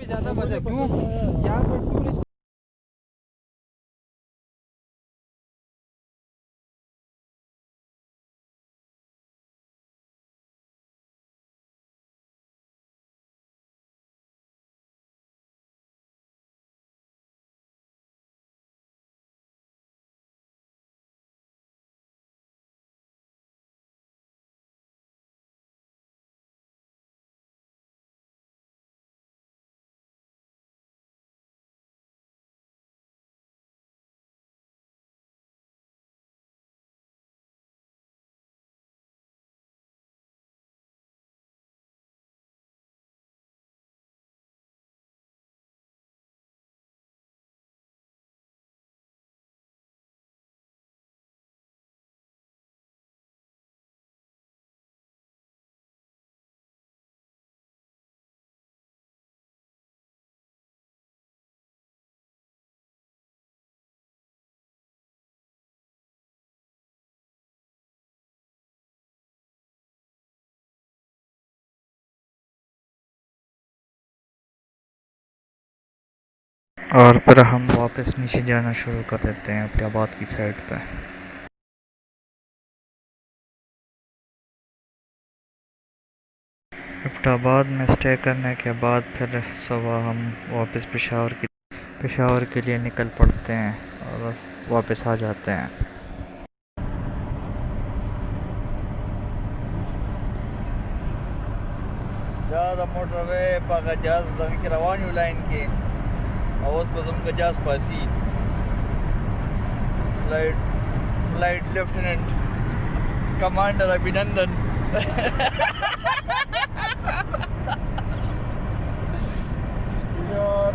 پہ زیادہ مزہ کیوں یہاں پر ٹورسٹ اور پھر ہم واپس نیچے جانا شروع کر دیتے ہیں اپنے آباد کی سائڈ پہ. ابٹ آباد میں اسٹے کرنے کے بعد پھر صبح ہم واپس پشاور کے لیے نکل پڑتے ہیں اور واپس آ جاتے ہیں. دا د موټر وې په هغه جهاز دغه کې روان یو لاین کې او اوس به زموږ جهاز پاسي فلایټ لیفټیننټ کمانډر ابھینندن یار